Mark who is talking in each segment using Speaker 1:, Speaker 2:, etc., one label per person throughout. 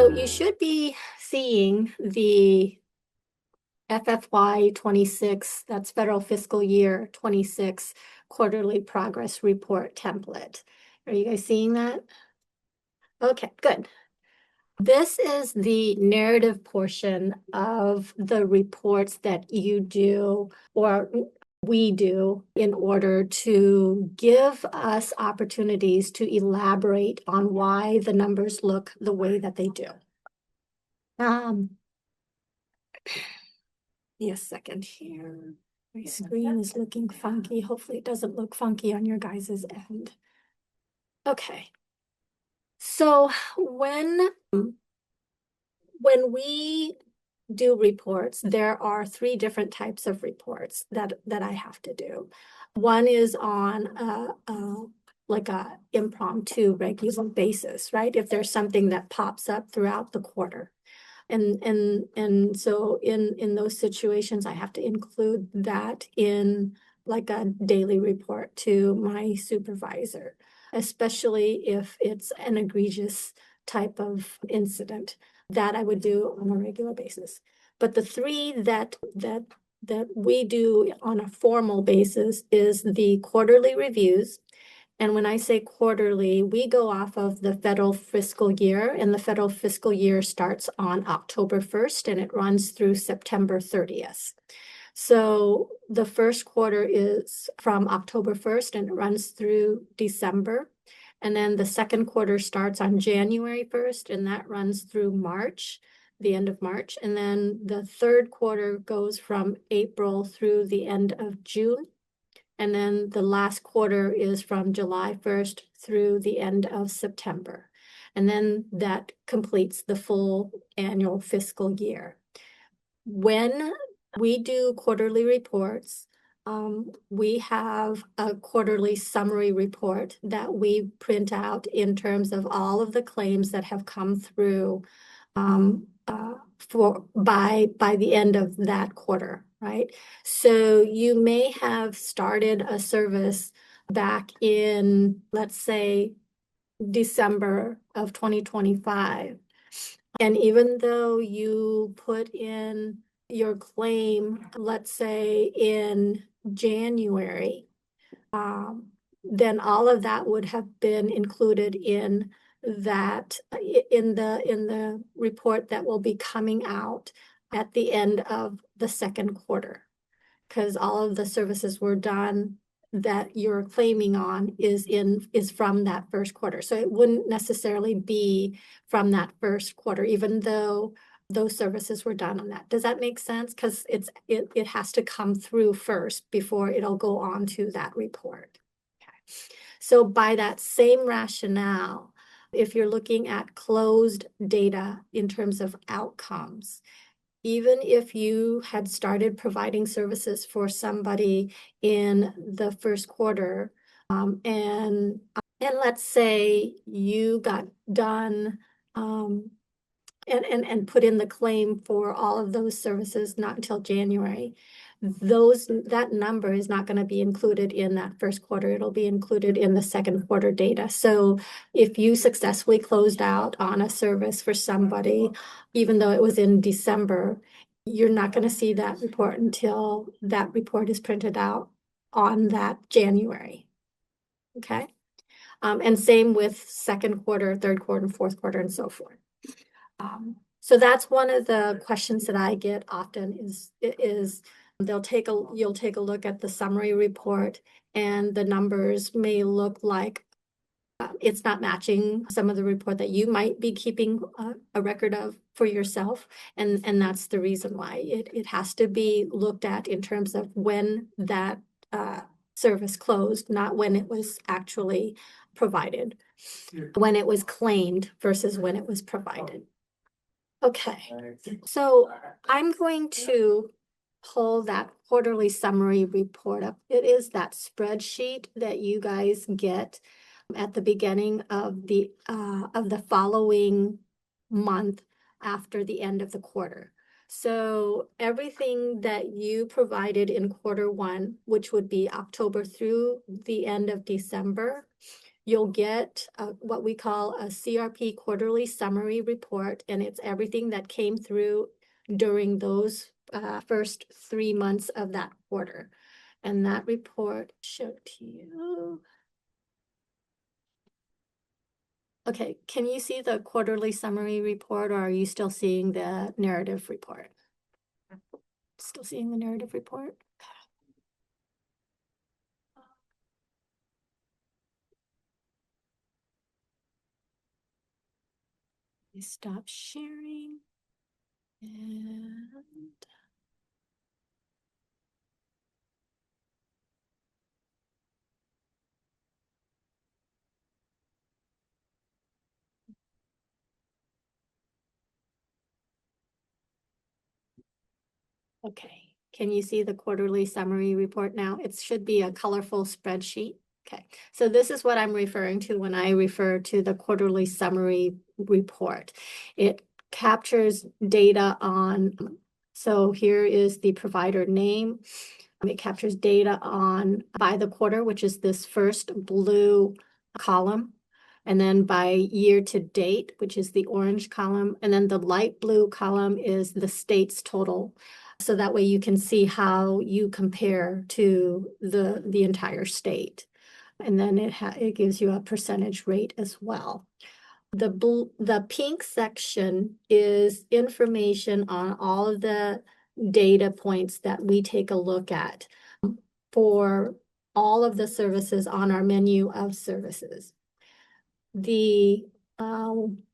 Speaker 1: So you should be seeing the FFY 26, that's Federal Fiscal Year 26 Quarterly Progress Report template. Are you guys seeing that? Okay, good. This is the narrative portion of the reports that you do or we do in order to give us opportunities to elaborate on why the numbers look the way that they do. Give me a second here. My screen is looking funky. Hopefully it doesn't look funky on your guys' end. Okay. So when we do reports, there are 3 different types of reports that I have to do. One is on like a impromptu regular basis, right? If there's something that pops up throughout the quarter. And so in those situations, I have to include that in like a daily report to my supervisor, especially if it's an egregious type of incident that I would do on a regular basis. But the 3 that we do on a formal basis is the quarterly reviews. And when I say quarterly, we go off of the federal fiscal year, and the federal fiscal year starts on October 1st and it runs through September 30th. So the first quarter is from October 1st and it runs through December. And then the second quarter starts on January 1st and that runs through March, the end of March. And then the third quarter goes from April through the end of June. And then the last quarter is from July 1st through the end of September. And then that completes the full annual fiscal year. When we do quarterly reports, we have a quarterly summary report that we print out in terms of all of the claims that have come through by the end of that quarter, right? So you may have started a service back in, let's say, December of 2025. And even though you put in your claim, let's say in January, then all of that would have been included in that in the report that will be coming out at the end of the second quarter, because all of the services were done that you're claiming on is from that first quarter. So it wouldn't necessarily be from that first quarter, even though those services were done on that. Does that make sense? Because it has to come through first before it'll go on to that report. Okay. So by that same rationale, if you're looking at closed data in terms of outcomes, even if you had started providing services for somebody in the first quarter, and let's say you got done and put in the claim for all of those services not until January, that number is not going to be included in that first quarter. It'll be included in the second quarter data. So if you successfully closed out on a service for somebody, even though it was in December, you're not going to see that report until that report is printed out on that January. Okay. And same with second quarter, third quarter, fourth quarter, and so forth. So that's one of the questions that I get often is you'll take a look at the summary report and the numbers may look like it's not matching some of the report that you might be keeping a record of for yourself. And that's the reason why it has to be looked at in terms of when that service closed, not when it was actually provided, when it was claimed versus when it was provided. Okay, so I'm going to pull that quarterly summary report up. It is that spreadsheet that you guys get at the beginning of the following month after the end of the quarter. So everything that you provided in quarter 1, which would be October through the end of December, you'll get what we call a CRP quarterly summary report, and it's everything that came through during those first 3 months of that quarter. And that report showed to you. Okay, can you see the quarterly summary report, or are you still seeing the narrative report? Still seeing the narrative report? Stop sharing. And okay, can you see the quarterly summary report now? It should be a colorful spreadsheet. Okay, so this is what I'm referring to when I refer to the quarterly summary report. It captures data on, so here is the provider name. It captures data on by the quarter, which is this first blue column. And then by year to date, which is the orange column. And then the light blue column is the state's total. So that way you can see how you compare to the entire state. And then it gives you a percentage rate as well. The pink section is information on all of the data points that we take a look at for all of the services on our menu of services. The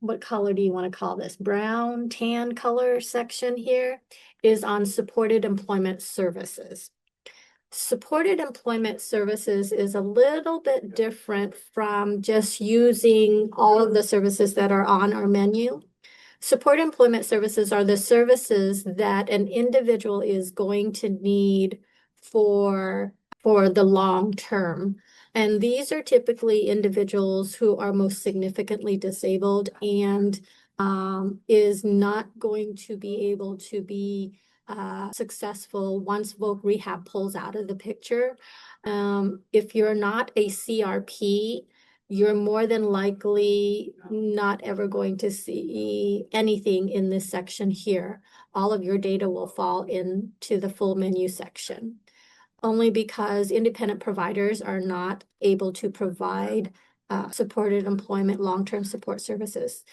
Speaker 1: what color do you want to call this? Brown, tan color section here is on supported employment services. Supported employment services is a little bit different from just using all of the services that are on our menu. Support employment services are the services that an individual is going to need for the long term. And these are typically individuals who are most significantly disabled and is not going to be able to be successful once voc rehab pulls out of the picture. If you're not a CRP, you're more than likely not ever going to see anything in this section here. All of your data will fall into the full menu section, only because independent providers are not able to provide supported employment long-term support services.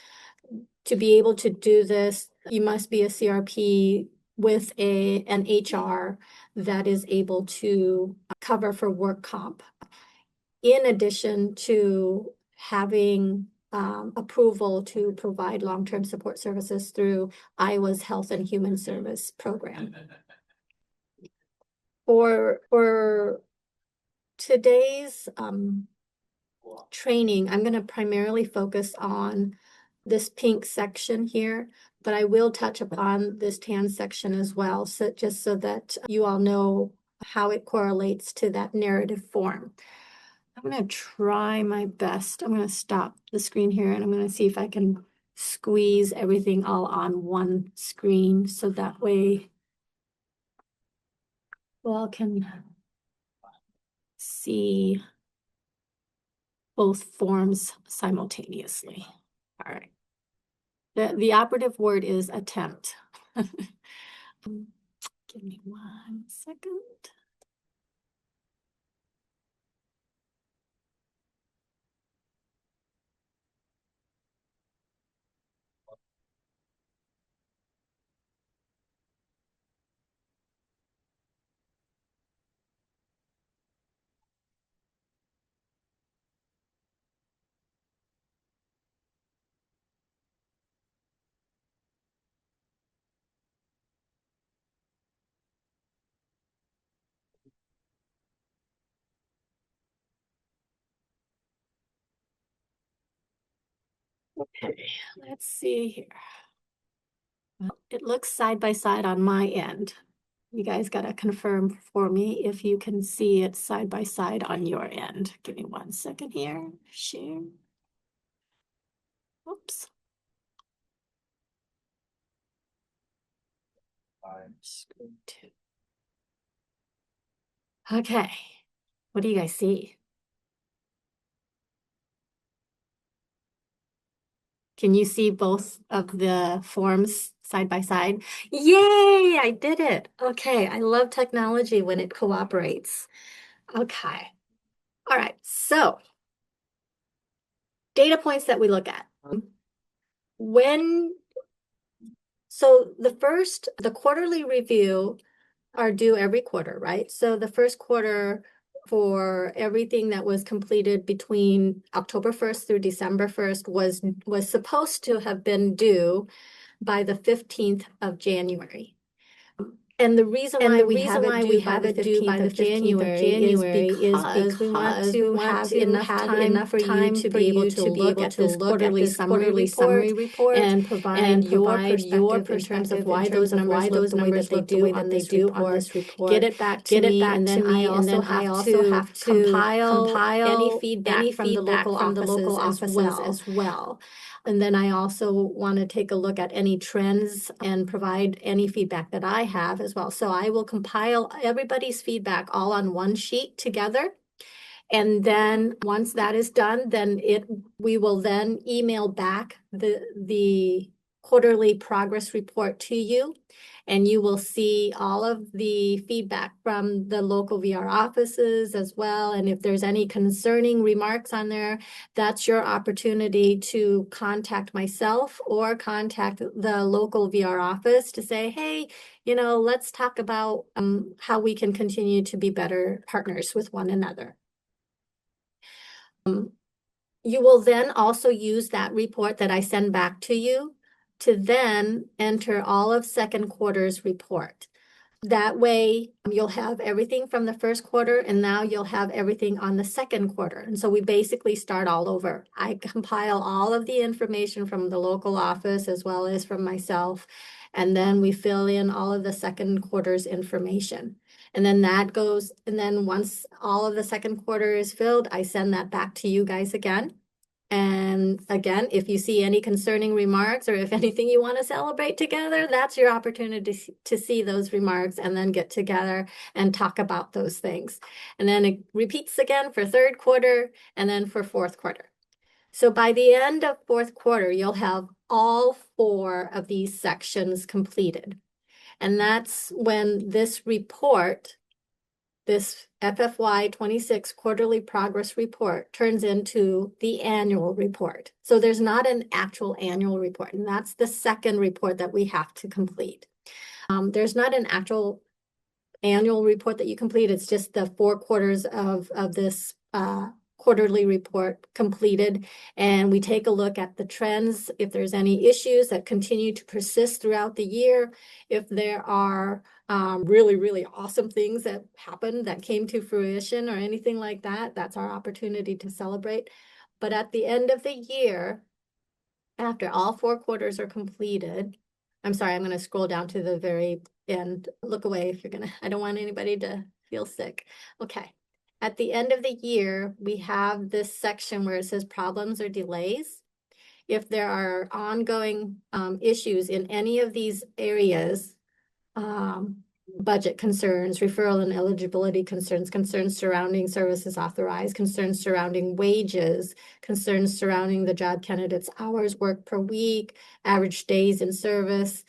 Speaker 1: To be able to do this, you must be a CRP with an HR that is able to cover for work comp, in addition to having approval to provide long-term support services through Iowa's Health and Human Service Program. For today's training, I'm going to primarily focus on this pink section here, but I will touch upon this tan section as well, so just so that you all know how it correlates to that narrative form. I'm going to try my best. I'm going to stop the screen here and I'm going to see if I can squeeze everything all on one screen so that way you all can see both forms simultaneously. All right. The operative word is attempt. Give me 1 second. Okay, let's see here. Well, it looks side by side on my end. You guys got to confirm for me if you can see it side by side on your end. Give me 1 second here. Share. Oops. Screen 2. Okay. What do you guys see? Can you see both of the forms side by side? Yay, I did it. Okay, I love technology when it cooperates. Okay. All right, so data points that we look at. The quarterly review are due every quarter, right? So the first quarter for everything that was completed between October 1st through December 1st was supposed to have been due by the 15th of January. And the reason why we have it due by the 15th of January is because we want to have enough time for you to be able to look at this quarterly summary report and provide your perspective in terms of why those numbers look the way that they do on this report. Get it back to me, and then I also have to compile any feedback from the local offices as well. And then I also want to take a look at any trends and provide any feedback that I have as well. So I will compile everybody's feedback all on one sheet together. And then once that is done, then we will then email back the quarterly progress report to you. And you will see all of the feedback from the local VR offices as well. And if there's any concerning remarks on there, that's your opportunity to contact myself or contact the local VR office to say, hey, let's talk about how we can continue to be better partners with one another. You will then also use that report that I send back to you to then enter all of second quarter's report. That way, you'll have everything from the first quarter, and now you'll have everything on the second quarter. And so we basically start all over. I compile all of the information from the local office as well as from myself, and then we fill in all of the second quarter's information. And then once all of the second quarter is filled, I send that back to you guys again. And again, if you see any concerning remarks or if anything you want to celebrate together, that's your opportunity to see those remarks and then get together and talk about those things. And then it repeats again for third quarter and then for fourth quarter. So by the end of fourth quarter, you'll have all 4 of these sections completed. And that's when this report, this FFY 26 quarterly progress report, turns into the annual report. So there's not an actual annual report, and that's the second report that we have to complete. There's not an actual annual report that you complete. It's just the 4 quarters of this quarterly report completed, and we take a look at the trends, if there's any issues that continue to persist throughout the year, if there are really, really awesome things that happened that came to fruition or anything like that, that's our opportunity to celebrate. But at the end of the year, after all 4 quarters are completed, I'm sorry, I'm going to scroll down to the very end. Look away if you're going to, I don't want anybody to feel sick. Okay. At the end of the year, we have this section where it says problems or delays. If there are ongoing issues in any of these areas, budget concerns, referral and eligibility concerns, concerns surrounding services authorized, concerns surrounding wages, concerns surrounding the job candidate's hours worked per week, average days in service,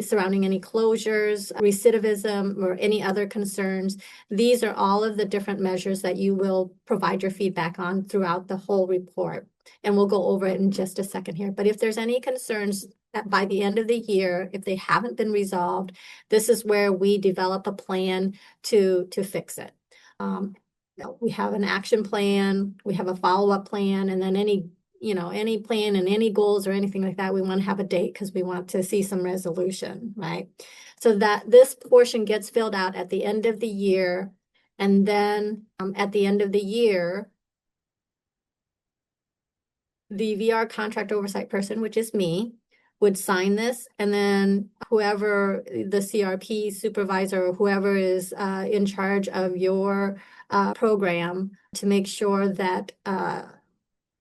Speaker 1: surrounding any closures, recidivism, or any other concerns. These are all of the different measures that you will provide your feedback on throughout the whole report. And we'll go over it in just a second here. But if there's any concerns by the end of the year, if they haven't been resolved, this is where we develop a plan to fix it. We have an action plan, we have a follow-up plan, and then any plan and any goals or anything like that, we want to have a date because we want to see some resolution, right? So that this portion gets filled out at the end of the year. And then at the end of the year, the VR contract oversight person, which is me, would sign this, and then whoever the CRP supervisor or whoever is in charge of your program to make sure that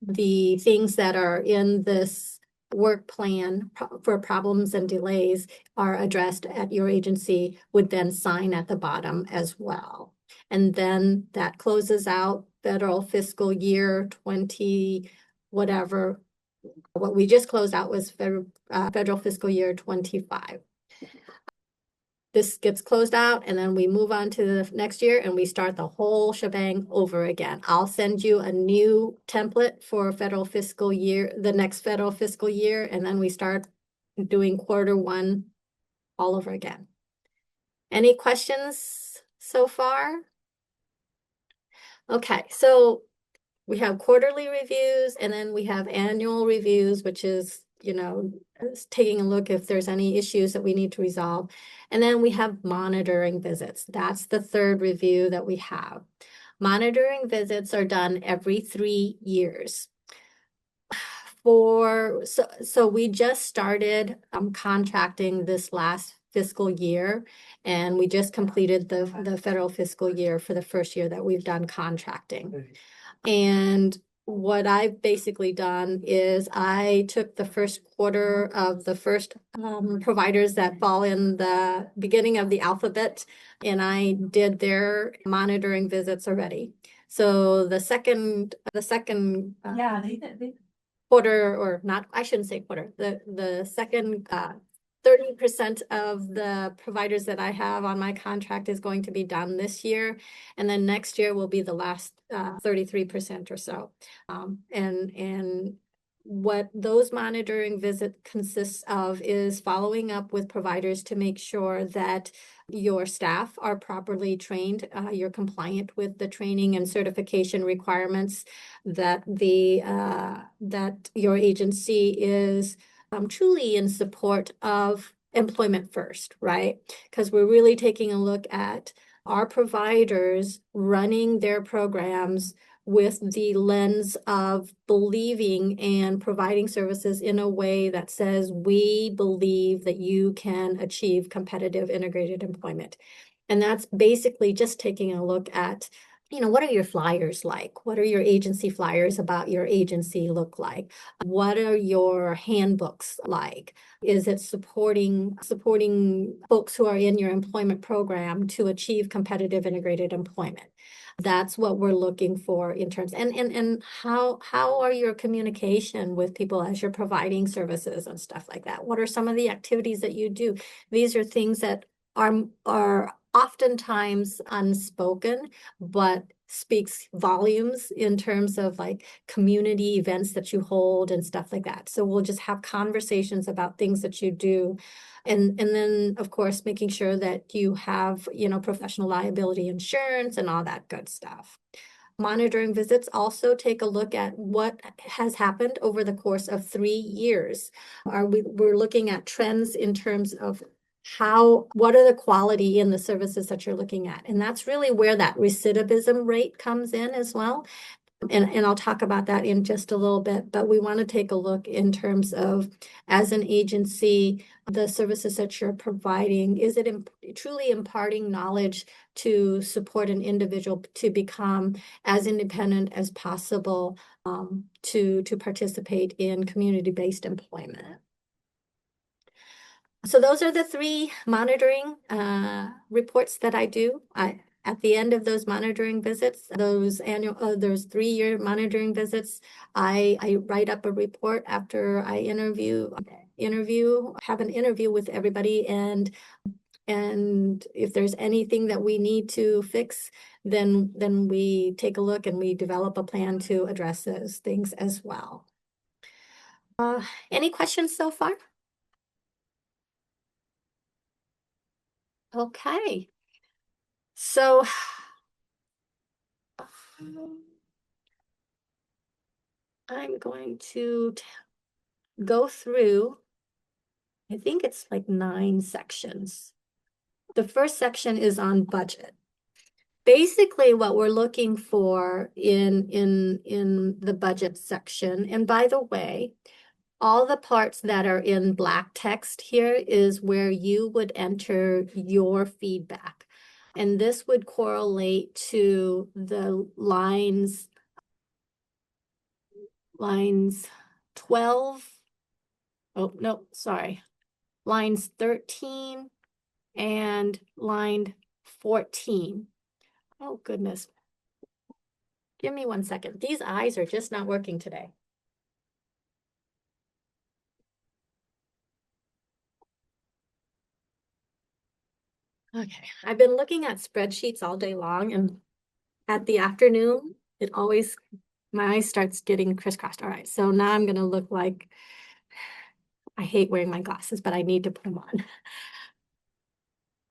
Speaker 1: the things that are in this work plan for problems and delays are addressed at your agency would then sign at the bottom as well. And then that closes out federal fiscal year 20 whatever What we just closed out was federal fiscal year 25. This gets closed out and then we move on to the next year and we start the whole shebang over again. I'll send you a new template for federal fiscal year, the next federal fiscal year, and then we start doing Q1 all over again. Any questions so far? Okay, so we have quarterly reviews and then we have annual reviews, which is, taking a look if there's any issues that we need to resolve. And then we have monitoring visits. That's the third review that we have. Monitoring visits are done every 3 years. So we just started contracting this last fiscal year, and we just completed the federal fiscal year for the first year that we've done contracting. And what I've basically done is I took the first quarter of the first providers that fall in the beginning of the alphabet, and I did their monitoring visits already. So the second
Speaker 2: Yeah, they
Speaker 1: quarter, or not, I shouldn't say quarter, the second 30% of the providers that I have on my contract is going to be done this year. And then next year will be the last 33% or so. And what those monitoring visits consists of is following up with providers to make sure that your staff are properly trained, you're compliant with the training and certification requirements, that your agency is truly in support of employment first, right? Because we're really taking a look at our providers running their programs with the lens of believing and providing services in a way that says, we believe that you can achieve competitive integrated employment. And that's basically just taking a look at, what are your flyers like? What are your agency flyers about your agency look like? What are your handbooks like? Is it supporting folks who are in your employment program to achieve competitive integrated employment? That's what we're looking for in terms, and how are your communication with people as you're providing services and stuff like that? What are some of the activities that you do? These are things that are oftentimes unspoken, but speaks volumes in terms of like community events that you hold and stuff like that. So we'll just have conversations about things that you do. And then, of course, making sure that you have, professional liability insurance and all that good stuff. Monitoring visits also take a look at what has happened over the course of 3 years. We're looking at trends in terms of what are the quality in the services that you're looking at? And that's really where that recidivism rate comes in as well. And I'll talk about that in just a little bit, but we want to take a look in terms of, as an agency, the services that you're providing, is it truly imparting knowledge to support an individual to become as independent as possible, to participate in community-based employment? So those are the 3 monitoring reports that I do. At the end of those monitoring visits, those 3-year monitoring visits, I write up a report after I have an interview with everybody, and if there's anything that we need to fix, then we take a look and we develop a plan to address those things as well. Any questions so far? Okay. So I'm going to go through, I think it's like 9 sections. The first section is on budget. Basically, what we're looking for in the budget section, and by the way, all the parts that are in black text here is where you would enter your feedback. And this would correlate to the lines 12. Oh, no, sorry. Lines 13 and line 14. Oh, goodness. Give me 1 second. These eyes are just not working today. Okay, I've been looking at spreadsheets all day long, and at the afternoon, my eyes starts getting crisscrossed. All right, so now I'm gonna look like, I hate wearing my glasses, but I need to put them on.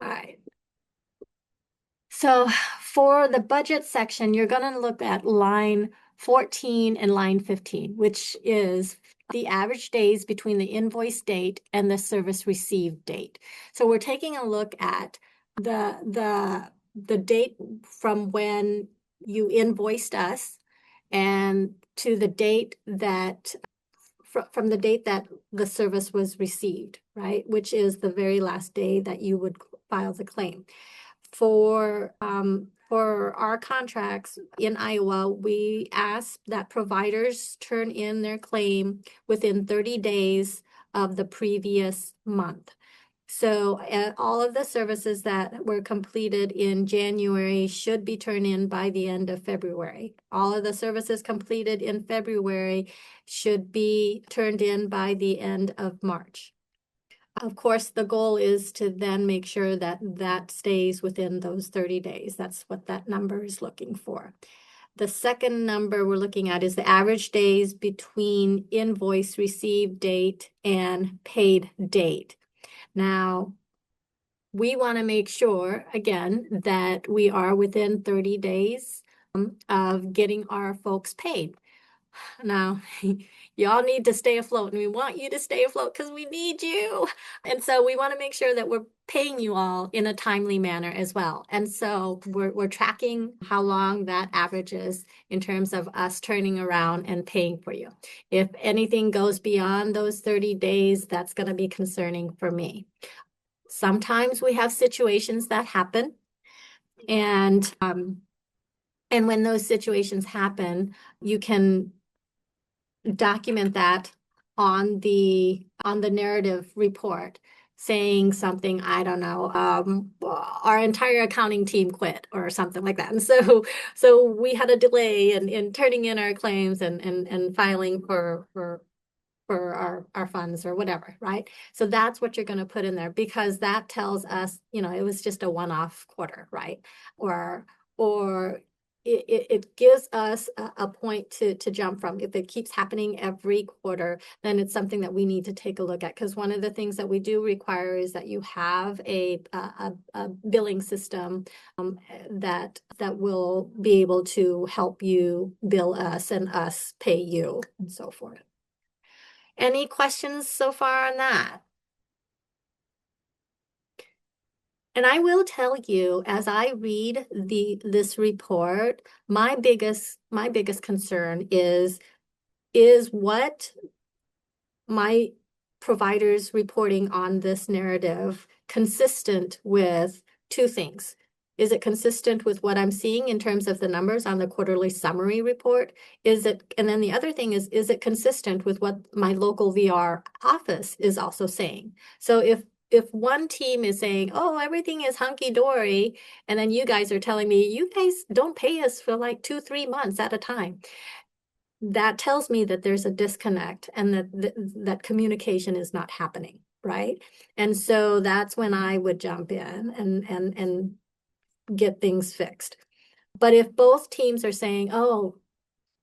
Speaker 1: All right. So for the budget section, you're gonna look at line 14 and line 15, which is the average days between the invoice date and the service received date. So we're taking a look at the date from when you invoiced us and to the date that from the date that the service was received, right? Which is the very last day that you would file the claim. For our contracts in Iowa, we ask that providers turn in their claim within 30 days of the previous month. So all of the services that were completed in January should be turned in by the end of February. All of the services completed in February should be turned in by the end of March. Of course, the goal is to then make sure that that stays within those 30 days. That's what that number is looking for. The second number we're looking at is the average days between invoice received date and paid date. Now, we want to make sure, again, that we are within 30 days of getting our folks paid. Now, y'all need to stay afloat, and we want you to stay afloat because we need you. And so we want to make sure that we're paying you all in a timely manner as well. And so we're tracking how long that averages in terms of us turning around and paying for you. If anything goes beyond those 30 days, that's going to be concerning for me. Sometimes we have situations that happen, and when those situations happen, you can document that on the narrative report, saying something, I don't know, our entire accounting team quit or something like that. And so we had a delay in turning in our claims and filing for our funds or whatever, right? So that's what you're going to put in there, because that tells us, it was just a one-off quarter, right? Or it gives us a point to jump from. If it keeps happening every quarter, then it's something that we need to take a look at, because one of the things that we do require is that you have a billing system that will be able to help you bill us and us pay you and so forth. Any questions so far on that? And I will tell you, as I read this report, my biggest concern is what my providers reporting on this narrative consistent with two things. Is it consistent with what I'm seeing in terms of the numbers on the quarterly summary report? And then the other thing is it consistent with what my local VR office is also saying? So if one team is saying, oh, everything is hunky-dory, and then you guys are telling me, you guys don't pay us for like 2-3 months at a time, that tells me that there's a disconnect and that communication is not happening, right? And so that's when I would jump in and get things fixed. But if both teams are saying, oh,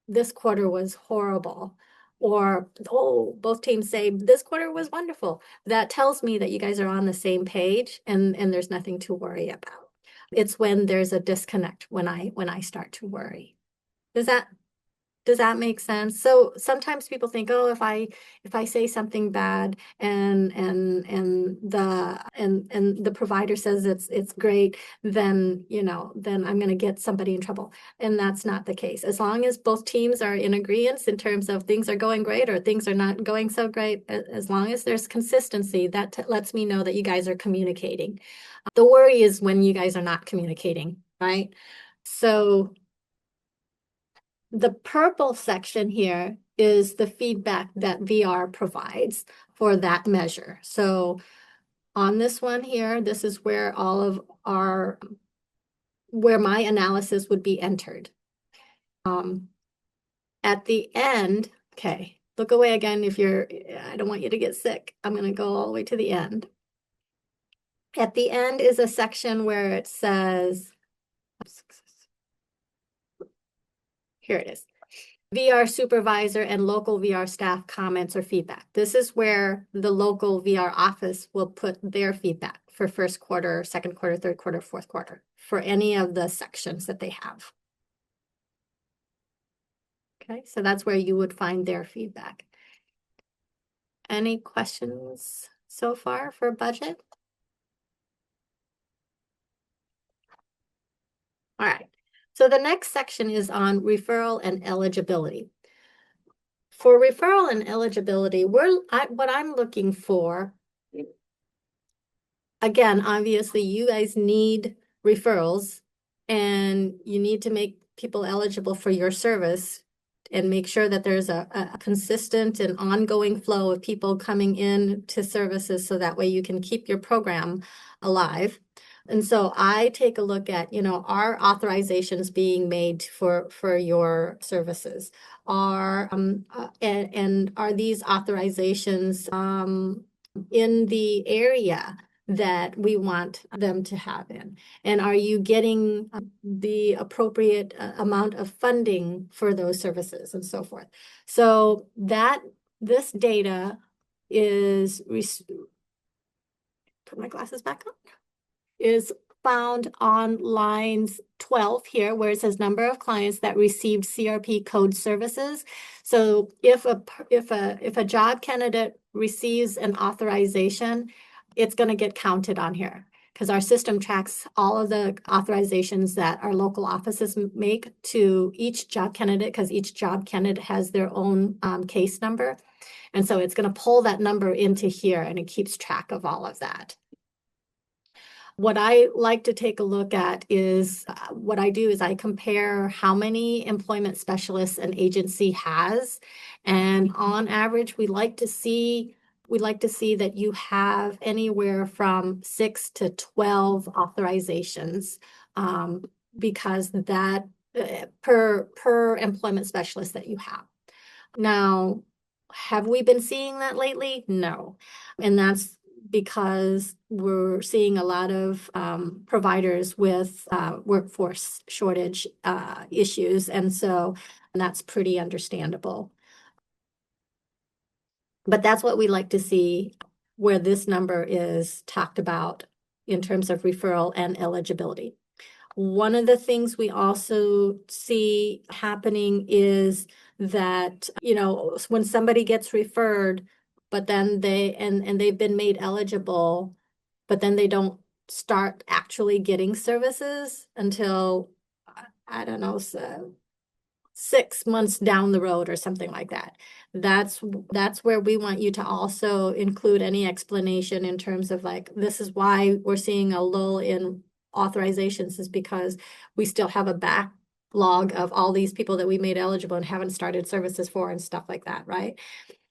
Speaker 1: this quarter was horrible, or, oh, both teams say this quarter was wonderful, that tells me that you guys are on the same page and there's nothing to worry about. It's when there's a disconnect when I start to worry. Does that make sense? So sometimes people think, oh, if I say something bad and the provider says it's great, then then I'm going to get somebody in trouble. And that's not the case. As long as both teams are in agreement in terms of things are going great or things are not going so great, as long as there's consistency, that lets me know that you guys are communicating. The worry is when you guys are not communicating, right? So the purple section here is the feedback that VR provides for that measure. So on this one here, this is where all of where my analysis would be entered. At the end, okay, look away again I don't want you to get sick. I'm going to go all the way to the end. At the end is a section where it says, here it is. VR supervisor and local VR staff comments or feedback. This is where the local VR office will put their feedback for first quarter, second quarter, third quarter, fourth quarter, for any of the sections that they have. Okay, so that's where you would find their feedback. Any questions so far for budget? All right, so the next section is on referral and eligibility. For referral and eligibility, what I'm looking for, again, obviously you guys need referrals and you need to make people eligible for your service and make sure that there's a consistent and ongoing flow of people coming in to services so that way you can keep your program alive. And so I take a look at, are authorizations being made for your services? And are these authorizations in the area that we want them to have in? And are you getting the appropriate amount of funding for those services and so forth? So this data is, put my glasses back on, is found on lines 12 here, where it says number of clients that received CRP code services. So if a job candidate receives an authorization, it's going to get counted on here because our system tracks all of the authorizations that our local offices make to each job candidate, because each job candidate has their own case number. And so it's going to pull that number into here and it keeps track of all of that. What I like to take a look at is what I do is I compare how many employment specialists an agency has. And on average, we like to see that you have anywhere from 6 to 12 authorizations, because that per employment specialist that you have. Now, have we been seeing that lately? No. And that's because we're seeing a lot of providers with workforce shortage issues. And that's pretty understandable. But that's what we like to see, where this number is talked about in terms of referral and eligibility. One of the things we also see happening is that, when somebody gets referred, but then they've been made eligible, but then they don't start actually getting services until, I don't know, 6 months down the road or something like that. That's where we want you to also include any explanation in terms of like, this is why we're seeing a lull in authorizations, is because we still have a backlog of all these people that we made eligible and haven't started services for and stuff like that, right?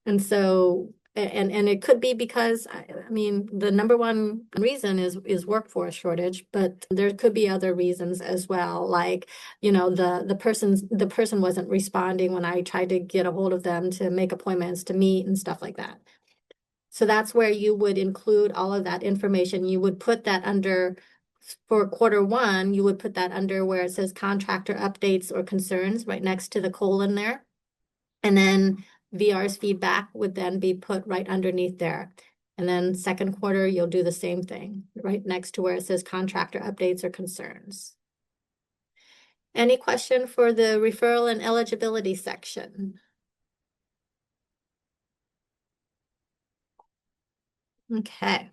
Speaker 1: And so, and it could be because, I mean, the number one reason is workforce shortage, but there could be other reasons as well. Like, the person wasn't responding when I tried to get a hold of them to make appointments to meet and stuff like that. So that's where you would include all of that information. You would put that under, for quarter one, you would put that under where it says contractor updates or concerns, right next to the colon there. And then VR's feedback would then be put right underneath there. And then second quarter, you'll do the same thing, right next to where it says contractor updates or concerns. Any question for the referral and eligibility section? Okay.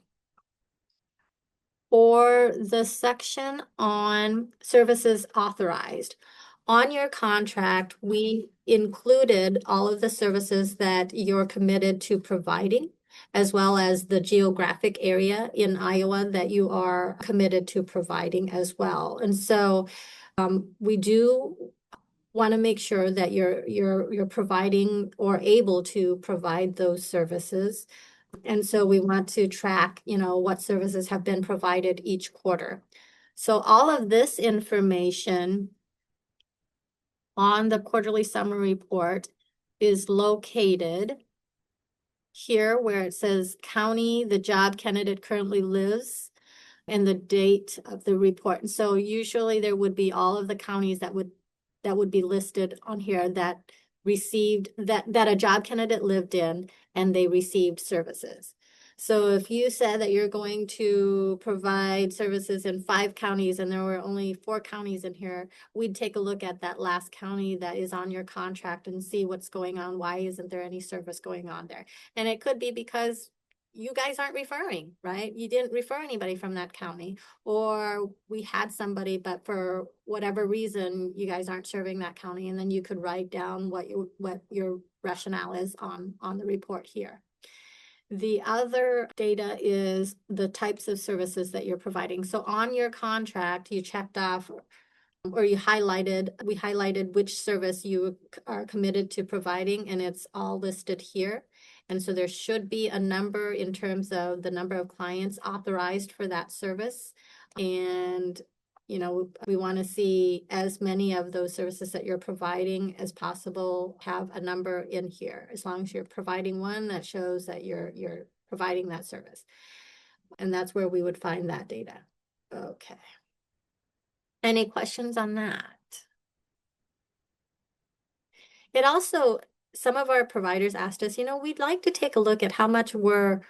Speaker 1: For the section on services authorized, on your contract, we included all of the services that you're committed to providing, as well as the geographic area in Iowa that you are committed to providing as well. And so we do want to make sure that you're providing or able to provide those services. And so we want to track, what services have been provided each quarter. So all of this information on the quarterly summary report is located here where it says county the job candidate currently lives. and the date of the report. And so usually there would be all of the counties that would be listed on here that received that a job candidate lived in and they received services. So if you said that you're going to provide services in 5 counties and there were only 4 counties in here, we'd take a look at that last county that is on your contract and see what's going on. Why isn't there any service going on there? And it could be because you guys aren't referring, right? You didn't refer anybody from that county, or we had somebody, but for whatever reason, you guys aren't serving that county. And then you could write down what your rationale is on the report here. The other data is the types of services that you're providing. So on your contract, you checked off or we highlighted which service you are committed to providing, and it's all listed here. And so there should be a number in terms of the number of clients authorized for that service. And, we want to see as many of those services that you're providing as possible have a number in here. As long as you're providing one that shows that you're providing that service. And that's where we would find that data. Okay. Any questions on that? It also, some of our providers asked us, we'd like to take a look at how much we're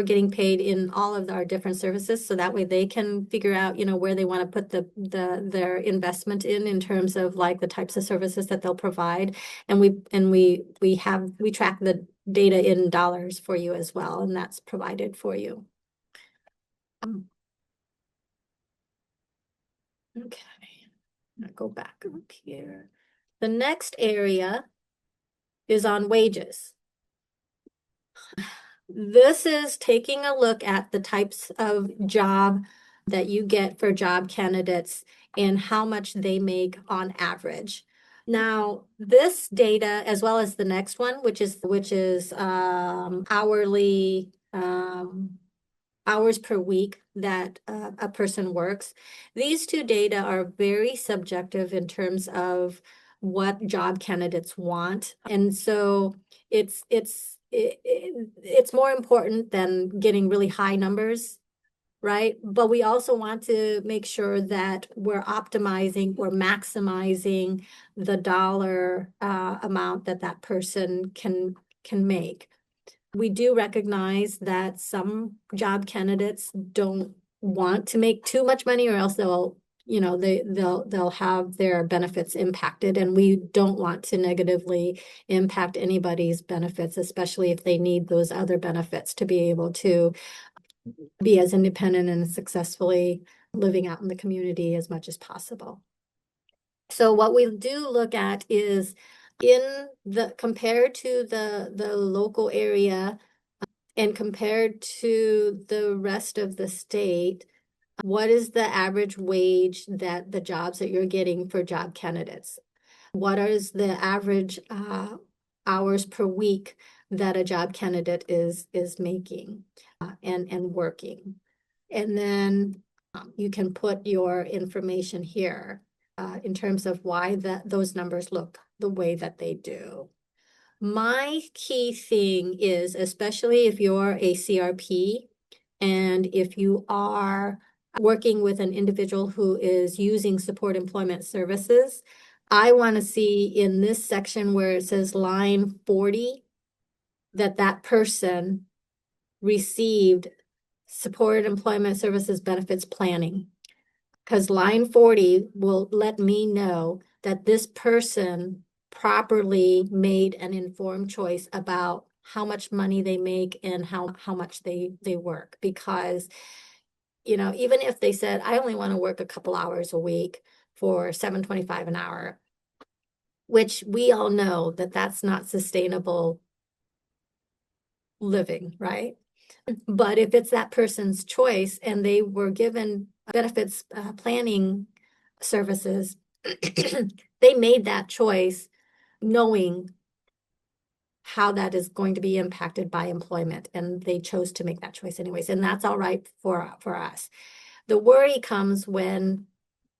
Speaker 1: getting paid in all of our different services, so that way they can figure out, where they want to put their investment in terms of like the types of services that they'll provide. And we track the data in dollars for you as well, and that's provided for you. Okay, I'll go back up here. The next area is on wages. This is taking a look at the types of job that you get for job candidates and how much they make on average. Now, this data, as well as the next one, which is hourly hours per week that a person works. These two data are very subjective in terms of what job candidates want. And so it's more important than getting really high numbers, right? But we also want to make sure that we're optimizing or maximizing the dollar amount that person can make. We do recognize that some job candidates don't want to make too much money, or else they'll have their benefits impacted, and we don't want to negatively impact anybody's benefits, especially if they need those other benefits to be able to be as independent and successfully living out in the community as much as possible. So what we do look at is compared to the local area and compared to the rest of the state, what is the average wage that the jobs that you're getting for job candidates? What is the average hours per week that a job candidate is making and working? And then you can put your information here in terms of why those numbers look the way that they do. My key thing is, especially if you're a CRP and if you are working with an individual who is using support employment services, I want to see in this section where it says line 40 that person received support employment services benefits planning. Because line 40 will let me know that this person properly made an informed choice about how much money they make and how much they work. Because, even if they said, I only want to work a couple hours a week for $7.25 an hour, which we all know that that's not sustainable living, right? But if it's that person's choice and they were given benefits planning services, they made that choice knowing how that is going to be impacted by employment, and they chose to make that choice anyways, and that's all right for us. The worry comes when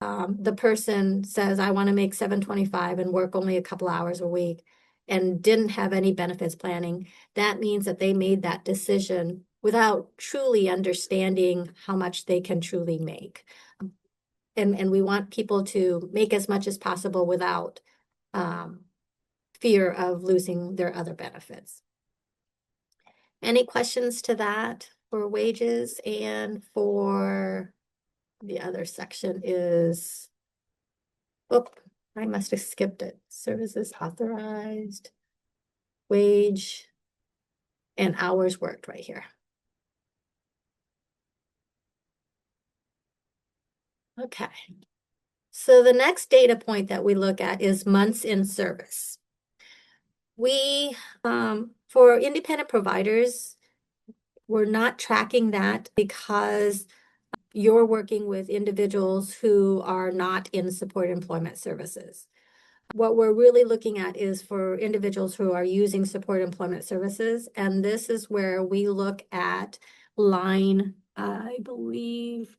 Speaker 1: the person says, I want to make $7.25 and work only a couple hours a week and didn't have any benefits planning. That means that they made that decision without truly understanding how much they can truly make. And we want people to make as much as possible without fear of losing their other benefits. Any questions to that for wages? And for the other section is, oh, I must have skipped it. Services authorized, wage, and hours worked right here. Okay. So the next data point that we look at is months in service. We, for independent providers, we're not tracking that because you're working with individuals who are not in support employment services. What we're really looking at is for individuals who are using support employment services. And this is where we look at line, I believe,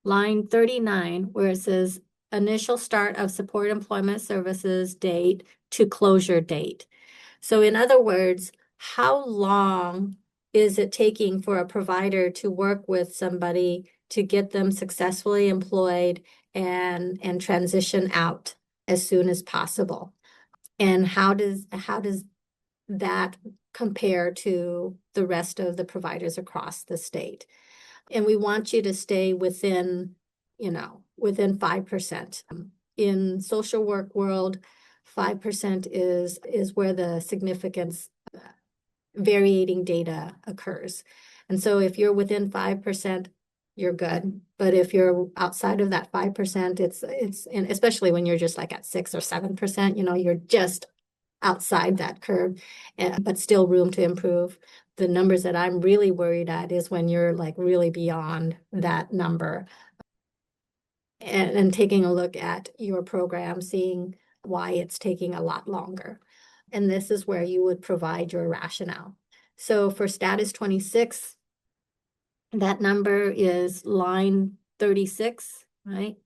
Speaker 1: line 39, where it says initial start of support employment services date to closure date. So in other words, how long is it taking for a provider to work with somebody to get them successfully employed and transition out as soon as possible? And how does that compare to the rest of the providers across the state? And we want you to stay within, within 5%. In social work world, 5% is where the significance varying data occurs. And so if you're within 5%, you're good. But if you're outside of that 5%, and especially when you're just like at 6 or 7%, you're just outside that curve, but still room to improve. The numbers that I'm really worried at is when you're like really beyond that number, and taking a look at your program, seeing why it's taking a lot longer. And this is where you would provide your rationale. So for status 26, that number is line 36, right?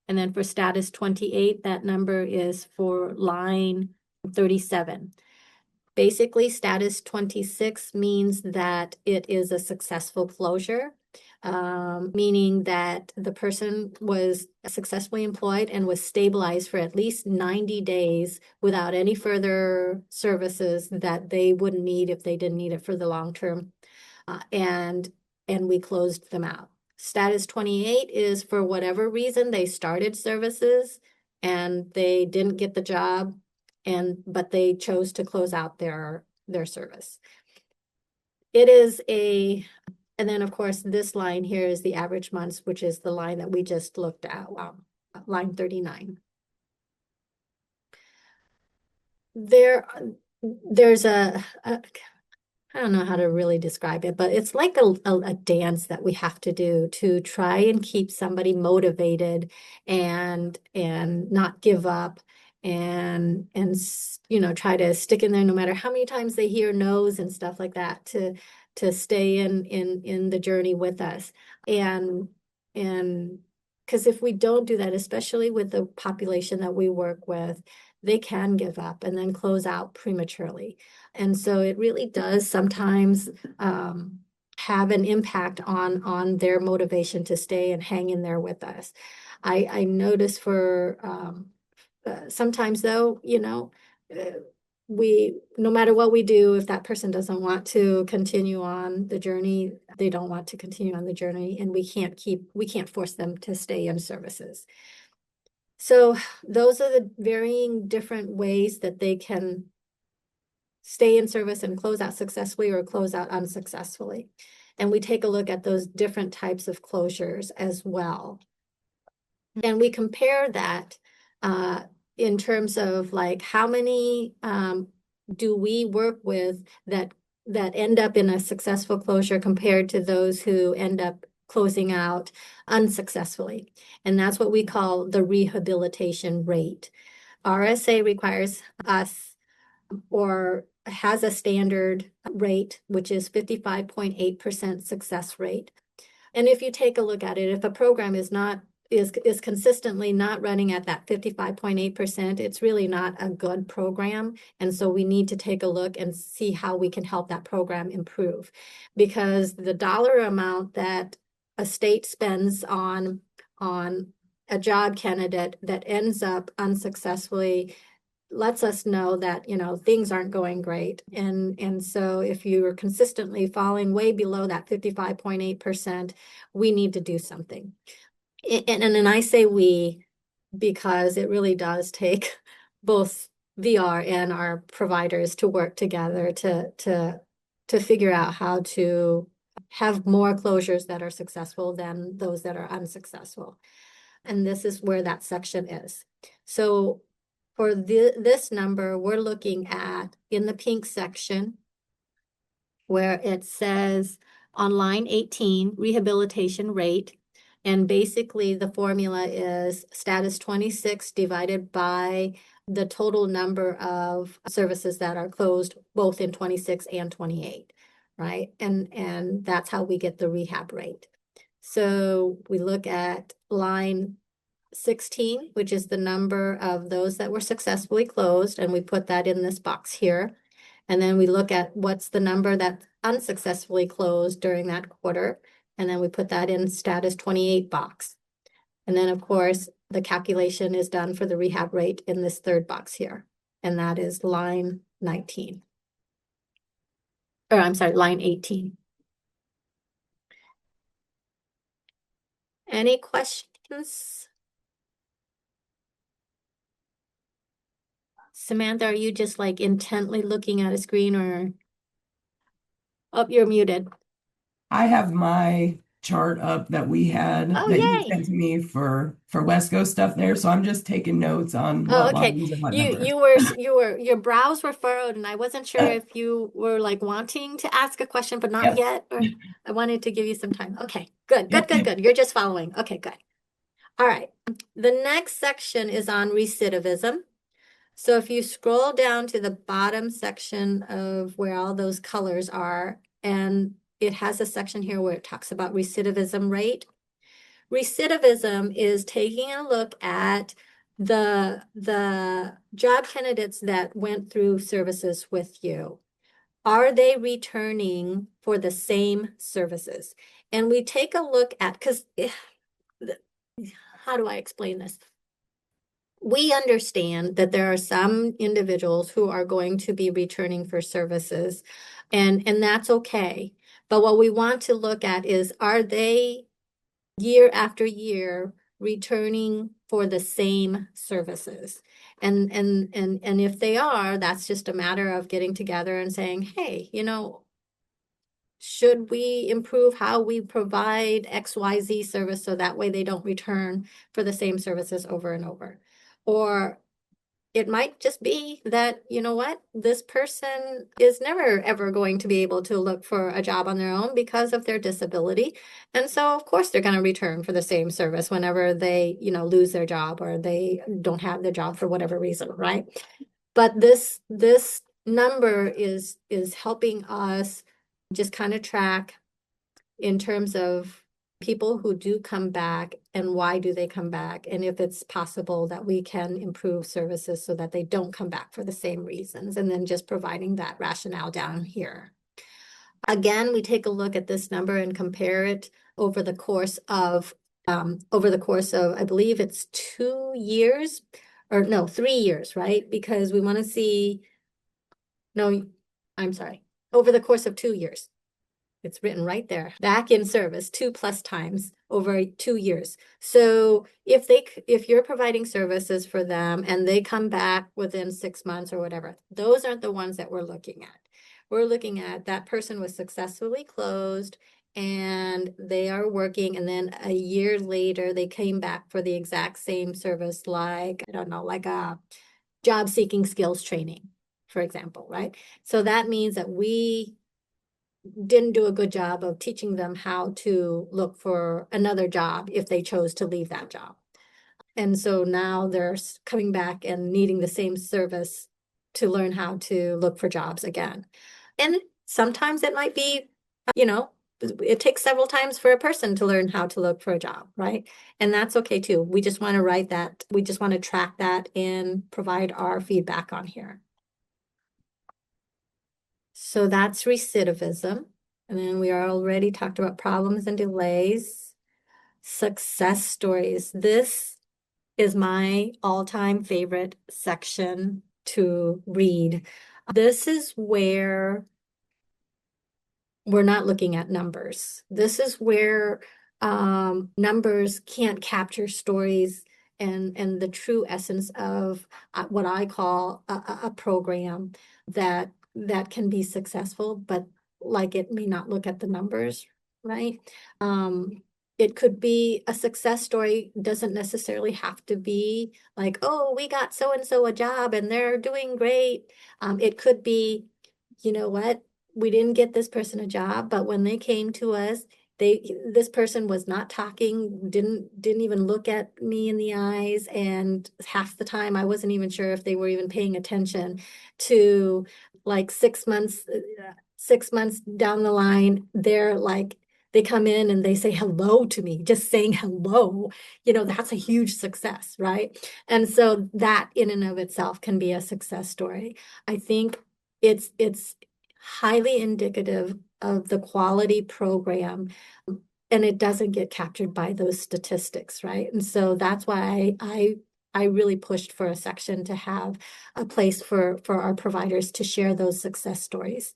Speaker 1: And then for status 28, that number is for line 37. Basically, status 26 means that it is a successful closure, meaning that the person was successfully employed and was stabilized for at least 90 days without any further services that they wouldn't need if they didn't need it for the long term. And we closed them out. Status 28 is for whatever reason they started services and they didn't get the job, but they chose to close out their service. It is and then of course this line here is the average months, which is the line that we just looked at, line 39. There's I don't know how to really describe it, but it's like a dance that we have to do to try and keep somebody motivated and not give up and try to stick in there no matter how many times they hear no's and stuff like that, to stay in the journey with us. And because if we don't do that, especially with the population that we work with, they can give up and then close out prematurely. And so it really does sometimes have an impact on their motivation to stay and hang in there with us. I notice for sometimes though, no matter what we do, if that person doesn't want to continue on the journey, they don't want to continue on the journey, and we can't force them to stay in services. So those are the varying different ways that they can stay in service and close out successfully or close out unsuccessfully. And we take a look at those different types of closures as well. And we compare that in terms of like how many do we work with that end up in a successful closure compared to those who end up closing out unsuccessfully. And that's what we call the rehabilitation rate. RSA requires us, or has a standard rate, which is 55.8% success rate. And if you take a look at it, if a program is not is consistently not running at that 55.8%, it's really not a good program. And so we need to take a look and see how we can help that program improve. Because the dollar amount that a state spends on a job candidate that ends up unsuccessfully lets us know that, things aren't going great. And so if you're consistently falling way below that 55.8%, we need to do something. And I say we because it really does take both VR and our providers to work together to figure out how to have more closures that are successful than those that are unsuccessful. And this is where that section is. So for this number, we're looking at in the pink section where it says on line 18, rehabilitation rate. And basically the formula is status 26 divided by the total number of services that are closed both in 26 and 28, right? And that's how we get the rehab rate. So we look at line 16, which is the number of those that were successfully closed, and we put that in this box here. And then we look at what's the number that's unsuccessfully closed during that quarter, and then we put that in status 28 box. And then, of course, the calculation is done for the rehab rate in this third box here, and that is line 19. Or I'm sorry, line 18. Any questions? Samantha, are you just like intently looking at a screen or? Oh, you're muted.
Speaker 3: I have my chart up that we had
Speaker 1: Oh,
Speaker 3: that you
Speaker 1: yay.
Speaker 3: sent to me for Wesco stuff there. So I'm just taking notes on
Speaker 1: Oh,
Speaker 3: what
Speaker 1: okay.
Speaker 3: lines and what numbers.
Speaker 1: Your brows were furrowed, and I wasn't sure if you were like wanting to ask a question, but not
Speaker 3: Yep.
Speaker 1: yet, or I wanted to give you some time. Okay, good.
Speaker 3: Yep.
Speaker 1: You're just following. Okay, good. All right. The next section is on recidivism. So if you scroll down to the bottom section of where all those colors are, and it has a section here where it talks about recidivism rate. Recidivism is taking a look at the job candidates that went through services with you. Are they returning for the same services? And we take a look at, because how do I explain this? We understand that there are some individuals who are going to be returning for services, and that's okay. But what we want to look at is, are they year after year returning for the same services? And if they are, that's just a matter of getting together and saying, hey, should we improve how we provide XYZ service so that way they don't return for the same services over and over? Or it might just be that, you know what, this person is never ever going to be able to look for a job on their own because of their disability. And so, of course, they're going to return for the same service whenever they, lose their job or they don't have their job for whatever reason, right? But this number is helping us just kind of track in terms of people who do come back and why do they come back, and if it's possible that we can improve services so that they don't come back for the same reasons, and then just providing that rationale down here. Again, we take a look at this number and compare it over the course of, I believe it's 2 years, or no, 3 years, right? Because we want to see, no, I'm sorry, over the course of 2 years. It's written right there, back in service 2+ times over 2 years. So if you're providing services for them and they come back within 6 months or whatever, those aren't the ones that we're looking at. We're looking at that person was successfully closed and they are working, and then a year later they came back for the exact same service, like, I don't know, like a job seeking skills training, for example, right? So that means that we didn't do a good job of teaching them how to look for another job if they chose to leave that job. And so now they're coming back and needing the same service to learn how to look for jobs again. And sometimes it might be, it takes several times for a person to learn how to look for a job, right? And that's okay too. We just want to write that. We just want to track that and provide our feedback on here. So that's recidivism. And then we already talked about problems and delays, success stories. This is my all-time favorite section to read. This is where we're not looking at numbers. This is where numbers can't capture stories and the true essence of what I call a program that can be successful, but like it may not look at the numbers, right? It could be a success story, doesn't necessarily have to be like, oh, we got so and so a job and they're doing great. It could be, you know what? We didn't get this person a job, but when they came to us, this person was not talking, didn't even look at me in the eyes, and half the time I wasn't even sure if they were even paying attention to like 6 months down the line, they're like they come in and they say hello to me, just saying hello, that's a huge success, right? And so that in and of itself can be a success story. I think it's highly indicative of the quality program, and it doesn't get captured by those statistics, right? And so that's why I really pushed for a section to have a place for our providers to share those success stories.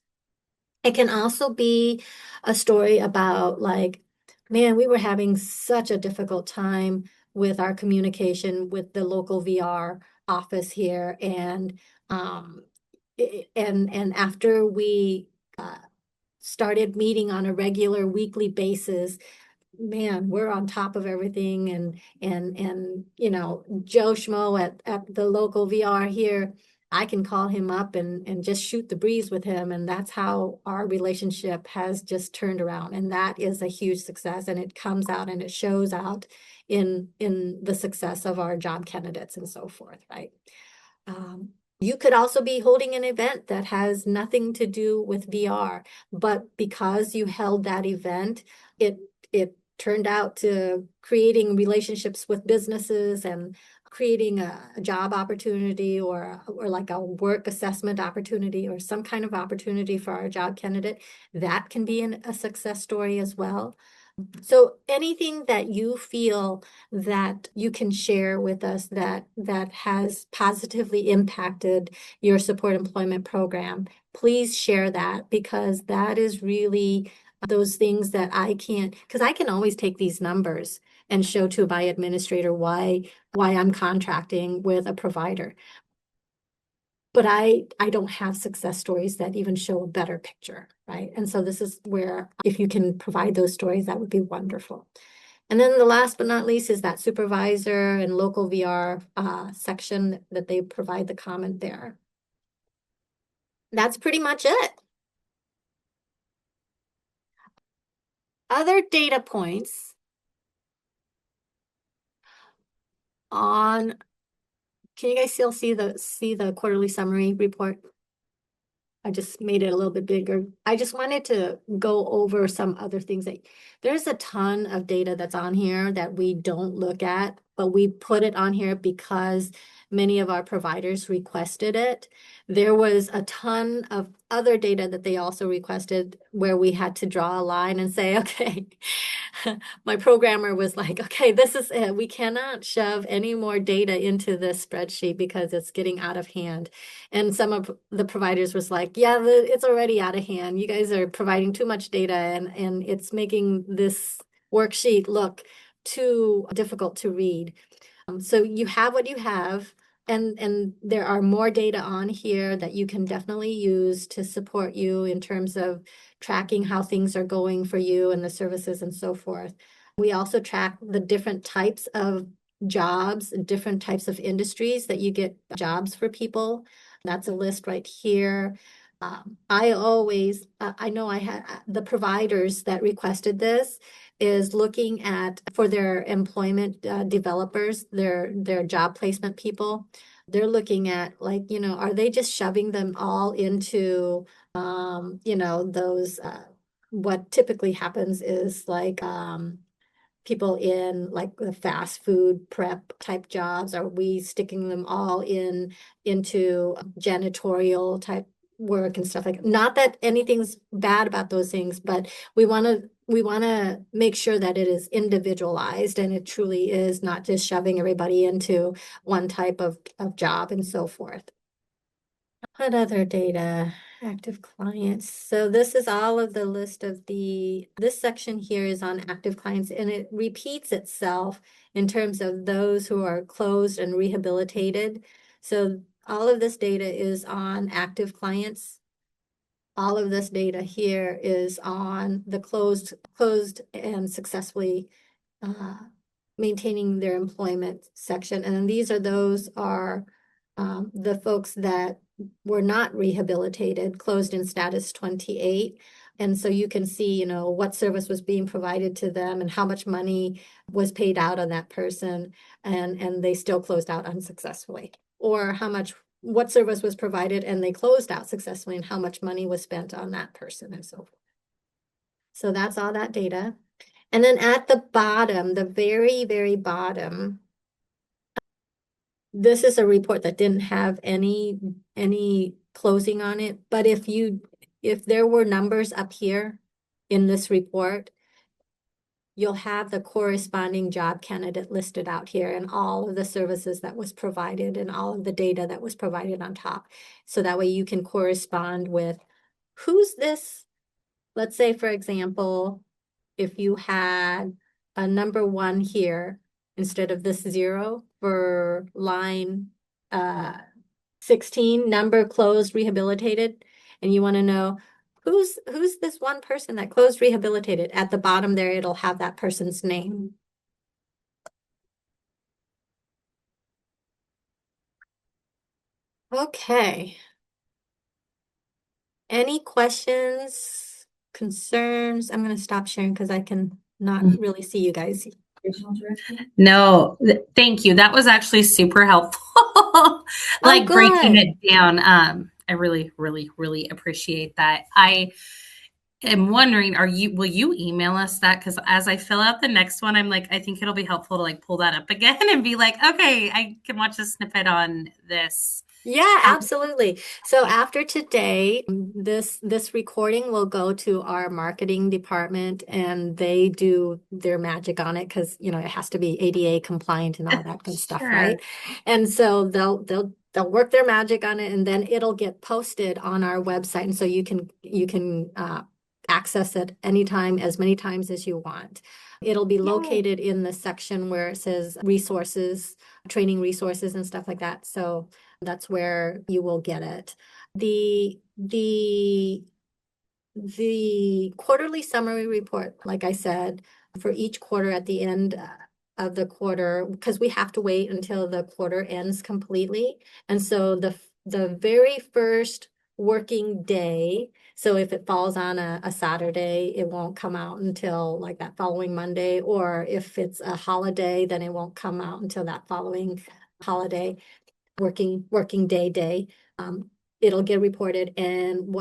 Speaker 1: It can also be a story about like, man, we were having such a difficult time with our communication with the local VR office here, and and after we started meeting on a regular weekly basis, man, we're on top of everything, and Joe Schmo at the local VR here, I can call him up and just shoot the breeze with him, and that's how our relationship has just turned around, and that is a huge success, and it comes out and it shows out in the success of our job candidates and so forth, right? You could also be holding an event that has nothing to do with VR, but because you held that event, it turned out to creating relationships with businesses and creating a job opportunity or like a work assessment opportunity or some kind of opportunity for our job candidate. That can be a success story as well. So anything that you feel that you can share with us that has positively impacted your support employment program, please share that, because that is really those things that I can't, because I can always take these numbers and show to my administrator why I'm contracting with a provider. But I don't have success stories that even show a better picture, right? And so this is where, if you can provide those stories, that would be wonderful. And then the last but not least is that supervisor and local VR section that they provide the comment there. That's pretty much it. Other data points on, can you guys still see the quarterly summary report? I just made it a little bit bigger. I just wanted to go over some other things that there's a ton of data that's on here that we don't look at, but we put it on here because many of our providers requested it. There was a ton of other data that they also requested where we had to draw a line and say, okay, my programmer was like, okay, this is it. We cannot shove any more data into this spreadsheet because it's getting out of hand. And some of the providers was like, yeah, it's already out of hand. You guys are providing too much data and it's making this worksheet look too difficult to read. So you have what you have, and there are more data on here that you can definitely use to support you in terms of tracking how things are going for you and the services and so forth. We also track the different types of jobs, different types of industries that you get jobs for people. That's a list right here. I always, I know I had the providers that requested this is looking at for their employment developers, their job placement people. They're looking at like, are they just shoving them all into, those what typically happens is like people in like the fast food prep type jobs, are we sticking them all into janitorial type work and stuff like, not that anything's bad about those things, but we want to make sure that it is individualized and it truly is not just shoving everybody into one type of job and so forth. What other data? Active clients. So this is all of the list of this section here is on active clients, and it repeats itself in terms of those who are closed and rehabilitated. So all of this data is on active clients. All of this data here is on the closed and successfully maintaining their employment section. And these are the folks that were not rehabilitated, closed in status 28. And so you can see, what service was being provided to them and how much money was paid out on that person, and they still closed out unsuccessfully. Or what service was provided and they closed out successfully, and how much money was spent on that person and so forth. So that's all that data. And then at the bottom, the very, very bottom, this is a report that didn't have any closing on it. But if there were numbers up here in this report, you'll have the corresponding job candidate listed out here and all of the services that was provided and all of the data that was provided on top. So that way you can correspond with who's this. Let's say, for example, if you had a number 1 here instead of this 0 for line 16, number closed rehabilitated, and you want to know who's this one person that closed rehabilitated. At the bottom there, it'll have that person's name. Okay. Any questions, concerns? I'm going to stop sharing because I can not really see you guys.
Speaker 2: No, thank you. That was actually super helpful. Like breaking
Speaker 1: good.
Speaker 2: it down. I really, really, really appreciate that. I am wondering, will you email us that? Because as I fill out the next one, I'm like, I think it'll be helpful to like pull that up again and be like, okay, I can watch a snippet on this.
Speaker 1: Yeah, absolutely. So after today, this recording will go to our marketing department, and they do their magic on it because it has to be ADA compliant and all that good stuff,
Speaker 2: Sure.
Speaker 1: right? And so they'll work their magic on it, and then it'll get posted on our website, and so you can access it anytime, as many times as you want. It'll be located in the section where it says resources, training resources and stuff like that. So that's where you will get it. The quarterly summary report, like I said, for each quarter at the end of the quarter, because we have to wait until the quarter ends completely. And so the very first working day, so if it falls on a Saturday, it won't come out until like that following Monday, or if it's a holiday, then it won't come out until that following holiday working day. It'll get reported. And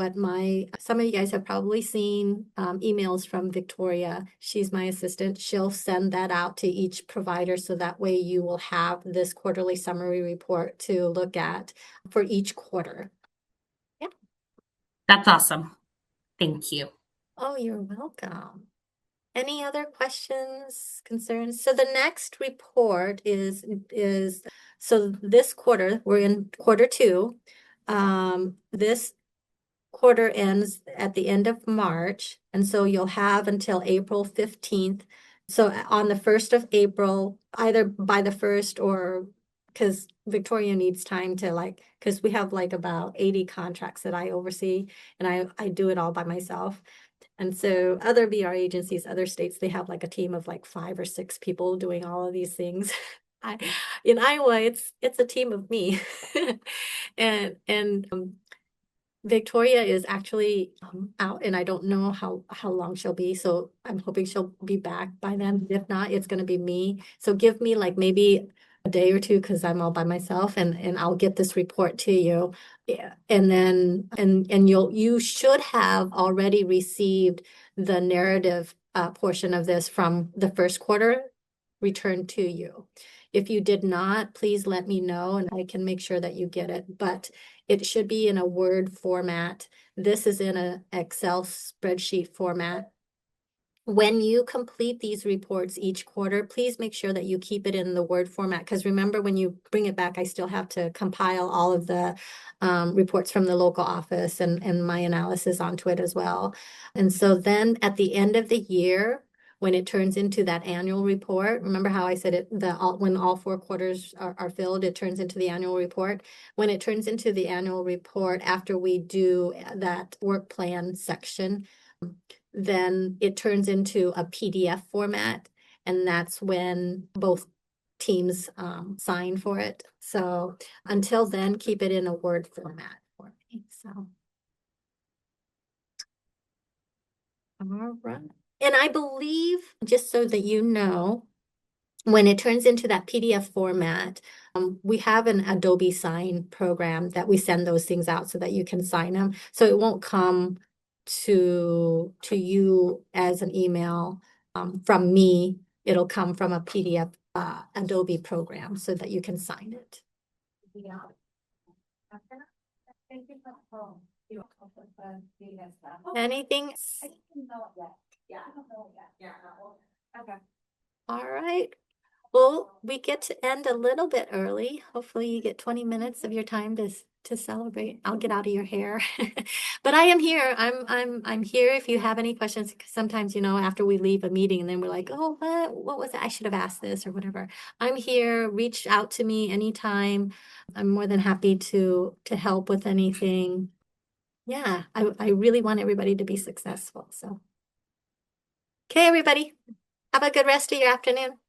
Speaker 1: some of you guys have probably seen emails from Victoria. She's my assistant. She'll send that out to each provider, so that way you will have this quarterly summary report to look at for each quarter. Yeah.
Speaker 2: That's awesome. Thank you.
Speaker 1: Oh, you're welcome. Any other questions, concerns? So the next report is so this quarter, we're in quarter 2. This quarter ends at the end of March, and so you'll have until April 15th. So on the 1st of April, either by the 1st, or because Victoria needs time to because we have about 80 contracts that I oversee, and I do it all by myself. And so other VR agencies, other states, they have a team of 5 or 6 people doing all of these things. In Iowa, it's a team of me. and Victoria is actually out, and I don't know how long she'll be. So I'm hoping she'll be back by then. If not, it's going to be me. So give me maybe a day or two, because I'm all by myself, and I'll get this report to you. Yeah. And then you should have already received the narrative portion of this from the first quarter returned to you. If you did not, please let me know and I can make sure that you get it, but it should be in a Word format. This is in an Excel spreadsheet format. When you complete these reports each quarter, please make sure that you keep it in the Word format, because remember, when you bring it back, I still have to compile all of the reports from the local office and my analysis onto it as well. And so then at the end of the year, when it turns into that annual report, remember how I said it, when all 4 quarters are filled, it turns into the annual report. When it turns into the annual report, after we do that work plan section, then it turns into a PDF format, and that's when both teams sign for it. So until then, keep it in a Word format for me. So, all right. And I believe, just so that you know, when it turns into that PDF format, we have an Adobe Sign program that we send those things out so that you can sign them. So it won't come to you as an email from me. It'll come from a PDF Adobe program so that you can sign it. Yeah. Anything? Yeah. Okay. All right. Well, we get to end a little bit early. Hopefully you get 20 minutes of your time to celebrate. I'll get out of your hair. But I am here. I'm here if you have any questions. Sometimes, after we leave a meeting and then we're like, oh, what was it? I should have asked this or whatever. I'm here. Reach out to me anytime. I'm more than happy to help with anything. Yeah, I really want everybody to be successful. So, okay, everybody, have a good rest of your afternoon.